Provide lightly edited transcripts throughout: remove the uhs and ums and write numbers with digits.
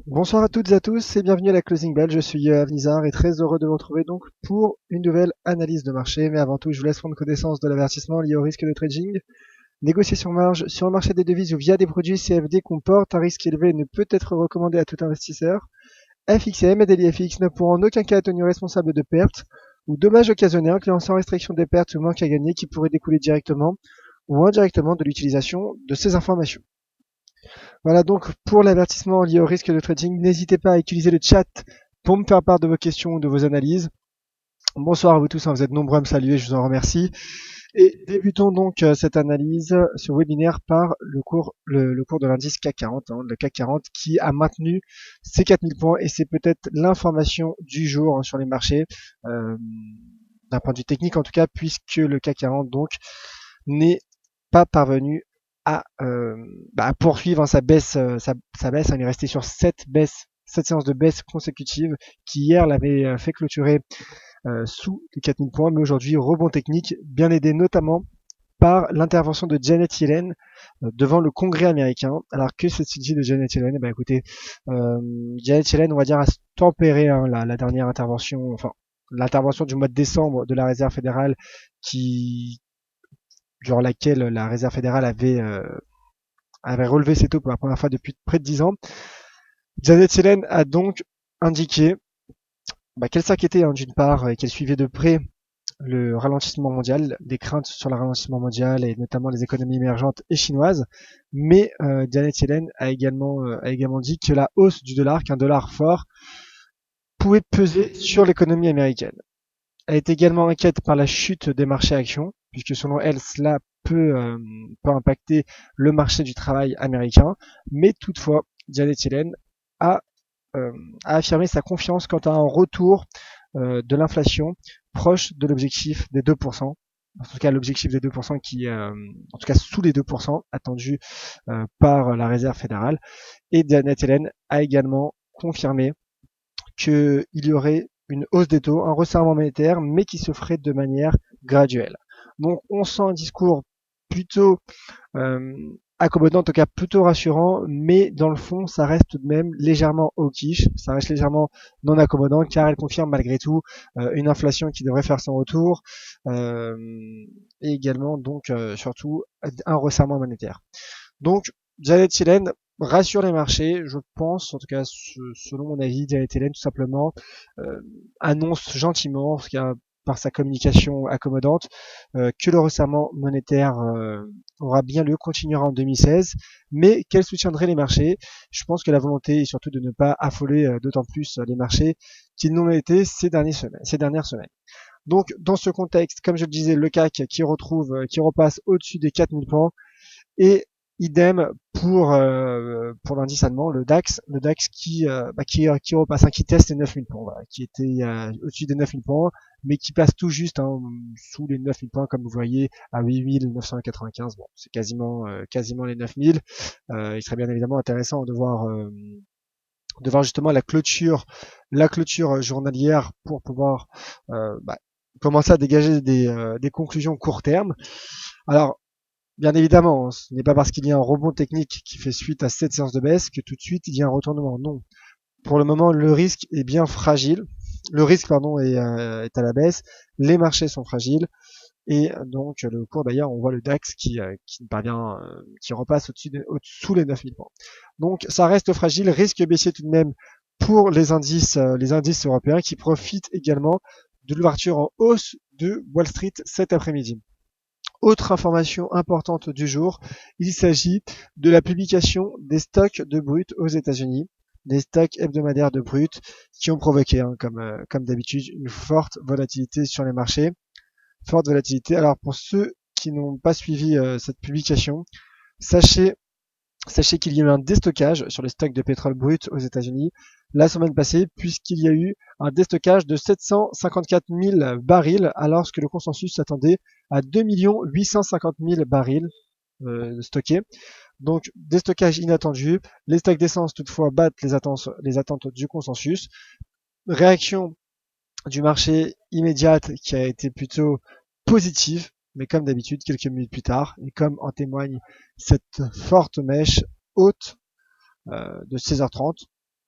Bonsoir à toutes et à tous et bienvenue à la Closing Bell. Je suis Nizar et très heureux de vous retrouver donc pour une nouvelle analyse de marché. Mais avant tout, je vous laisse prendre connaissance de l'avertissement lié au risque de trading. Négocier sur marge sur le marché des devises ou via des produits CFD comporte un risque élevé et ne peut être recommandé à tout investisseur. FXM et Daily FX ne pourront en aucun cas être tenus responsables de pertes ou dommages occasionnés incluant sans restriction des pertes ou manques à gagner qui pourraient découler directement ou indirectement de l'utilisation de ces informations. Voilà donc pour l'avertissement lié au risque de trading. N'hésitez pas à utiliser le chat pour me faire part de vos questions ou de vos analyses. Bonsoir à vous tous, vous êtes nombreux à me saluer, je vous en remercie. Et débutons donc cette analyse, ce webinaire par le cours de l'indice CAC 40, le CAC 40 qui a maintenu ses 4000 points et c'est peut-être l'information du jour sur les marchés, d'un point de vue technique en tout cas, puisque le CAC 40 donc n'est pas parvenu à poursuivre sa baisse, sa baisse. Il est resté sur 7 séances de baisse consécutives qui hier l'avaient fait clôturer sous les 4000 points, mais aujourd'hui rebond technique, bien aidé notamment par l'intervention de Janet Yellen devant le Congrès américain. Alors que s'est-il dit de Janet Yellen? Écoutez, Janet Yellen, on va dire, a tempéré la dernière intervention, enfin l'intervention du mois de décembre de la Réserve fédérale qui durant laquelle la Réserve fédérale avait relevé ses taux pour la première fois depuis près de 10 ans. Janet Yellen a donc indiqué qu'elle s'inquiétait d'une part et qu'elle suivait de près le ralentissement mondial, des craintes sur le ralentissement mondial et notamment les économies émergentes et chinoises. Mais Janet Yellen a également dit que la hausse du dollar, qu'un dollar fort, pouvait peser sur l'économie américaine. Elle est également inquiète par la chute des marchés actions, puisque selon elle, cela peut impacter le marché du travail américain. Mais toutefois, Janet Yellen a, euh, a affirmé sa confiance quant à un retour de l'inflation proche de l'objectif des 2%. En tout cas, l'objectif des 2% en tout cas sous les 2% attendu par la Réserve fédérale. Et Janet Yellen a également confirmé qu'il y aurait une hausse des taux, un resserrement monétaire, mais qui se ferait de manière graduelle. Donc on sent un discours plutôt accommodant, en tout cas plutôt rassurant, mais dans le fond, ça reste tout de même légèrement hawkish, ça reste légèrement non accommodant, car elle confirme malgré tout une inflation qui devrait faire son retour, euh, et également donc surtout un resserrement monétaire. Donc Janet Yellen rassure les marchés, je pense, en tout cas selon mon avis, Janet Yellen tout simplement annonce gentiment, en tout cas par sa communication accommodante, que le resserrement monétaire aura bien lieu, continuera en 2016, mais qu'elle soutiendrait les marchés. Je pense que la volonté est surtout de ne pas affoler d'autant plus les marchés qu'ils n'ont été ces dernières semaines. Donc dans ce contexte, comme je le disais, le CAC qui repasse au-dessus des 4000 points, et idem pour l'indice allemand, le DAX qui repasse, qui teste les 9000 points, voilà, qui était au-dessus des 9000 points, mais qui passe tout juste sous les 9000 points, comme vous voyez, à 8995. Bon, c'est quasiment les 9000. Il serait bien évidemment intéressant de voir justement la clôture journalière pour pouvoir commencer à dégager des conclusions court terme. Alors, bien évidemment, ce n'est pas parce qu'il y a un rebond technique qui fait suite à cette séance de baisse que tout de suite il y a un retournement. Non. Pour le moment, le risque est bien fragile. Le risque, pardon, est à la baisse. Les marchés sont fragiles. Et donc, le cours d'ailleurs, on voit le DAX qui parvient, qui repasse sous les 9000 points. Donc, ça reste fragile. Risque baissier tout de même pour les indices européens qui profitent également de l'ouverture en hausse de Wall Street cet après-midi. Autre information importante du jour, il s'agit de la publication des stocks de brut aux États-Unis, des stocks hebdomadaires de brut qui ont provoqué, comme d'habitude, une forte volatilité sur les marchés. Forte volatilité. Alors pour ceux qui n'ont pas suivi cette publication, sachez Sachez qu'il y a eu un déstockage sur les stocks de pétrole brut aux États-Unis la semaine passée, puisqu'il y a eu un déstockage de 754 000 barils, alors que le consensus s'attendait à 2 850 000 barils stockés. Donc, déstockage inattendu. Les stocks d'essence, toutefois, battent les attentes du consensus. Réaction du marché immédiate qui a été plutôt positive, mais comme d'habitude, quelques minutes plus tard, et comme en témoigne cette forte mèche haute de 16h30,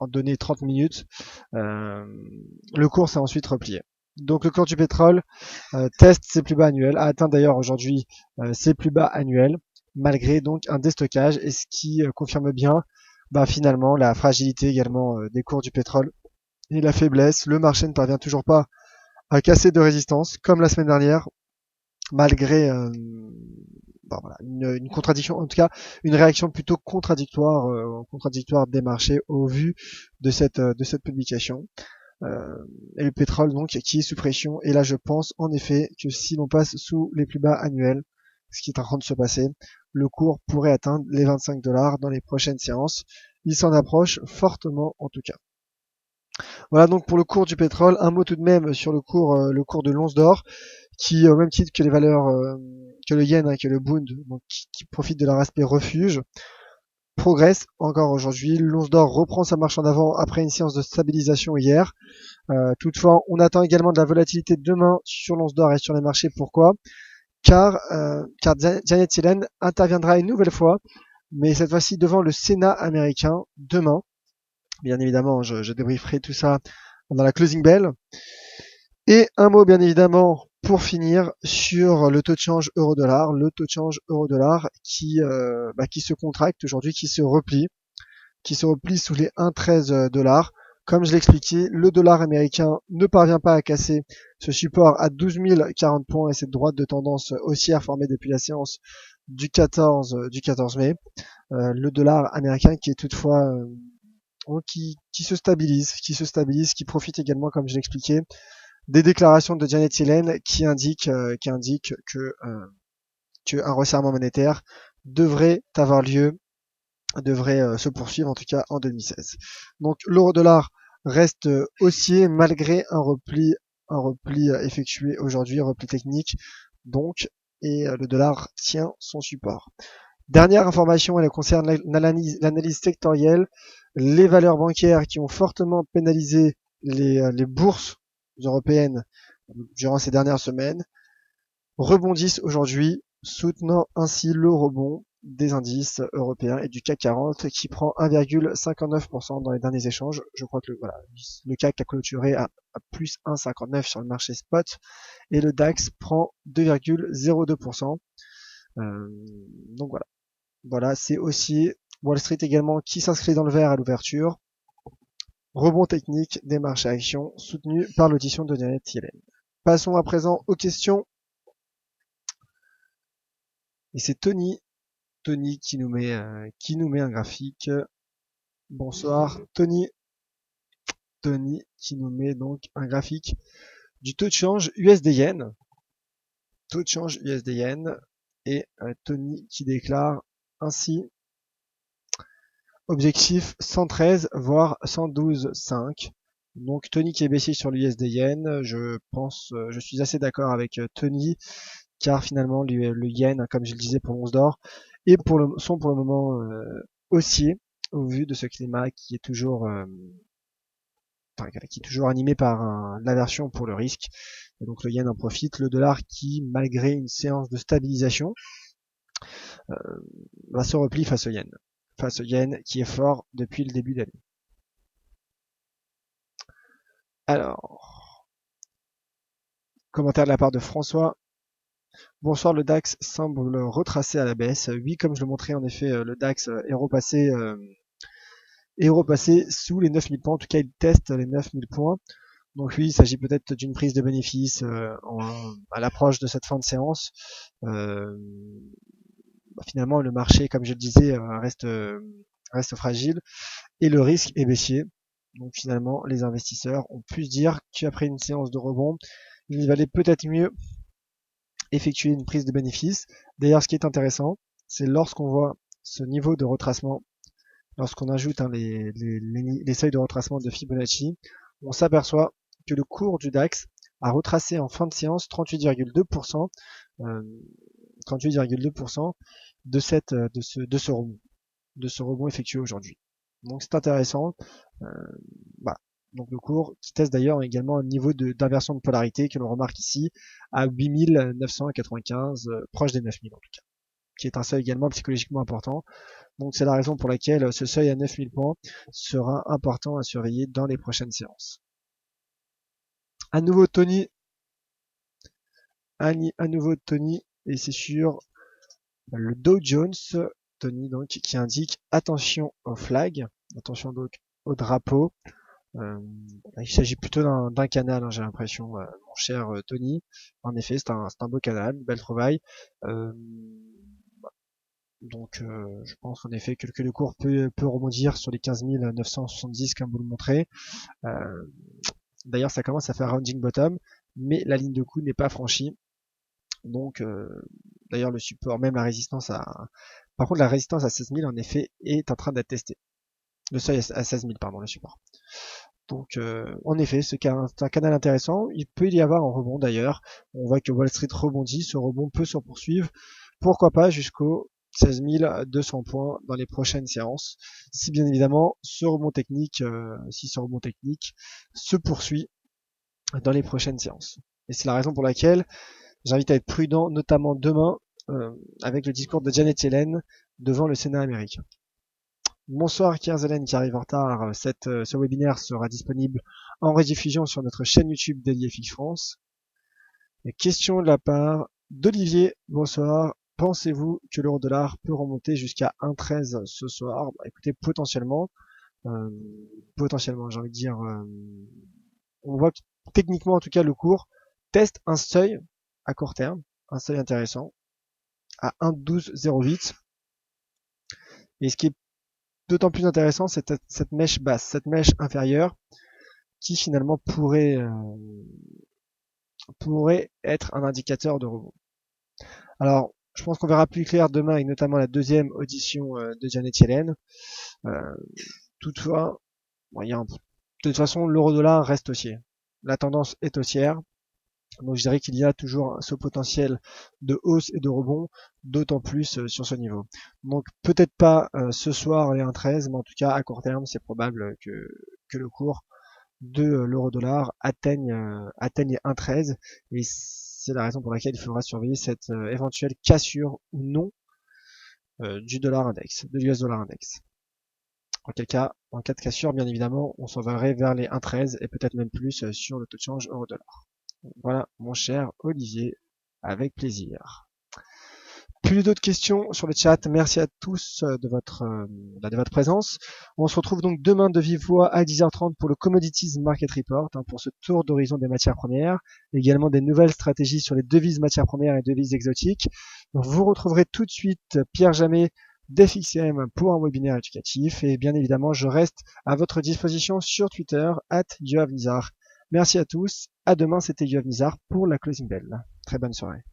donné 30 minutes, le cours s'est ensuite replié. Donc le cours du pétrole teste ses plus bas annuels, a atteint d'ailleurs aujourd'hui ses plus bas annuels, malgré donc un déstockage, et ce qui confirme bien finalement la fragilité également des cours du pétrole et la faiblesse. Le marché ne parvient toujours pas à casser de résistance, comme la semaine dernière, malgré une contradiction, en tout cas une réaction plutôt contradictoire des marchés au vu de cette publication. Et le pétrole donc qui est sous pression, et là je pense en effet que si l'on passe sous les plus bas annuels, ce qui est en train de se passer, le cours pourrait atteindre les 25 $ dans les prochaines séances. Il s'en approche fortement en tout cas. Voilà donc pour le cours du pétrole. Un mot tout de même sur le cours de l'once d'or, qui au même titre que les valeurs que le yen, que le Bund, donc qui profite de leur aspect refuge, progresse encore aujourd'hui. L'once d'or reprend sa marche en avant après une séance de stabilisation hier. Toutefois, on attend également de la volatilité demain sur l'once d'or et sur les marchés. Pourquoi ? Car Janet Yellen interviendra une nouvelle fois, mais cette fois-ci devant le Sénat américain demain. Bien évidemment, je débrieferai tout ça dans la closing bell. Et un mot bien évidemment pour finir sur le taux de change euro-dollar. Le taux de change euro-dollar qui se contracte aujourd'hui, qui se replie sous les 1,13 $. Comme je l'ai expliqué, le dollar américain ne parvient pas à casser ce support à 12 040 points et cette droite de tendance haussière formée depuis la séance du 14 mai. Le dollar américain qui est toutefois qui se stabilise, qui profite également, comme je l'ai expliqué, des déclarations de Janet Yellen qui indiquent que un resserrement monétaire devrait avoir lieu, devrait se poursuivre en tout cas en 2016. Donc l'euro-dollar reste haussier malgré un repli effectué aujourd'hui, un repli technique donc, et le dollar tient son support. Dernière information, elle concerne l'analyse sectorielle. Les valeurs bancaires qui ont fortement pénalisé les bourses européennes durant ces dernières semaines rebondissent aujourd'hui, soutenant ainsi le rebond des indices européens et du CAC 40 qui prend 1,59% dans les derniers échanges. Je crois que le CAC a clôturé à plus 1,59 sur le marché spot et le DAX prend 2,02%. Donc voilà. Voilà, c'est aussi Wall Street également qui s'inscrit dans le vert à l'ouverture. Rebond technique des marchés actions soutenu par l'audition de Janet Yellen. Passons à présent aux questions. Et c'est Tony qui nous met un graphique. Bonsoir Tony qui nous met donc un graphique du taux de change USD-Yen. Taux de change USD-Yen et Tony qui déclare ainsi: objectif 113 voire 112,5. Donc Tony qui est baissier sur l'USD-Yen, je suis assez d'accord avec Tony, car finalement le yen, comme je le disais pour l'once d'or, sont pour le moment haussiers au vu de ce climat qui est toujours animé par l'aversion pour le risque. Et donc le yen en profite, le dollar qui, malgré une séance de stabilisation, se replie face au yen qui est fort depuis le début d'année. Alors, commentaire de la part de François. Bonsoir, le DAX semble retracer à la baisse. Oui, comme je le montrais, en effet, le DAX est repassé sous les 9000 points. En tout cas, il teste les 9000 points. Donc oui, il s'agit peut-être d'une prise de bénéfice à l'approche de cette fin de séance. Finalement, le marché, comme je le disais, reste fragile et le risque est baissier. Donc finalement, les investisseurs ont pu se dire qu'après une séance de rebond, il valait peut-être mieux effectuer une prise de bénéfice. D'ailleurs, ce qui est intéressant, c'est lorsqu'on voit ce niveau de retracement, lorsqu'on ajoute les seuils de retracement de Fibonacci, on s'aperçoit que le cours du DAX a retracé en fin de séance 38,2% de ce rebond effectué aujourd'hui. Donc c'est intéressant. Voilà. Donc le cours qui teste d'ailleurs également un niveau d'inversion de polarité que l'on remarque ici à 8995, proche des 9000 en tout cas, qui est un seuil également psychologiquement important. Donc c'est la raison pour laquelle ce seuil à 9000 points sera important à surveiller dans les prochaines séances. À nouveau Tony, et c'est sur le Dow Jones, Tony donc qui indique attention au flag, attention donc au drapeau. Il s'agit plutôt d'un canal, hein, j'ai l'impression, mon cher Tony. En effet, c'est un beau canal, belle trouvaille. Donc je pense en effet que le cours peut rebondir sur les 15 970 comme vous le montrez. D'ailleurs, ça commence à faire rounding bottom, mais la ligne de coup n'est pas franchie. Donc, d'ailleurs, le support, même la résistance par contre, la résistance à 16 000, en effet, est en train d'être testée. Le seuil à 16 000, pardon, le support. Donc, en effet, c'est un canal intéressant. Il peut y avoir un rebond, d'ailleurs. On voit que Wall Street rebondit. Ce rebond peut se poursuivre. Pourquoi pas jusqu'au 16 200 points dans les prochaines séances. Si bien évidemment, ce rebond technique se poursuit dans les prochaines séances. Et c'est la raison pour laquelle j'invite à être prudent, notamment demain, avec le discours de Janet Yellen devant le Sénat américain. Bonsoir Kierzelen qui arrive en retard. Ce webinaire sera disponible en rediffusion sur notre chaîne YouTube DailyFX France. Et question de la part d'Olivier. Bonsoir. Pensez-vous que l'euro-dollar peut remonter jusqu'à 1,13 ce soir? Écoutez, potentiellement, j'ai envie de dire, on voit que techniquement, en tout cas, le cours teste un seuil à court terme, un seuil intéressant, à 1,1208. Et ce qui est d'autant plus intéressant, c'est cette mèche basse, cette mèche inférieure, qui finalement pourrait être un indicateur de rebond. Alors, je pense qu'on verra plus clair demain, et notamment la deuxième audition de Janet Yellen. Toutefois, de toute façon, l'euro-dollar reste haussier. La tendance est haussière. Donc je dirais qu'il y a toujours ce potentiel de hausse et de rebond, d'autant plus sur ce niveau. Donc peut-être pas ce soir les 1,13, mais en tout cas à court terme, c'est probable que le cours de l'euro-dollar atteigne les 1,13, et c'est la raison pour laquelle il faudra surveiller cette éventuelle cassure ou non du dollar index, de l'US dollar index. En cas de cassure, bien évidemment, on s'enverrait vers les 1,13 et peut-être même plus sur le taux de change euro-dollar. Voilà, mon cher Olivier, avec plaisir. Plus d'autres questions sur le chat. Merci à tous de votre présence. On se retrouve donc demain de vive voix à 10h30 pour le Commodities Market Report, pour ce tour d'horizon des matières premières, également des nouvelles stratégies sur les devises matières premières et devises exotiques. Donc, vous retrouverez tout de suite Pierre Jamet d'FXM pour un webinaire éducatif, et bien évidemment, je reste à votre disposition sur Twitter @yoavnizar. Merci à tous. À demain, c'était Yoav Nizar pour la Closing Bell. Très bonne soirée.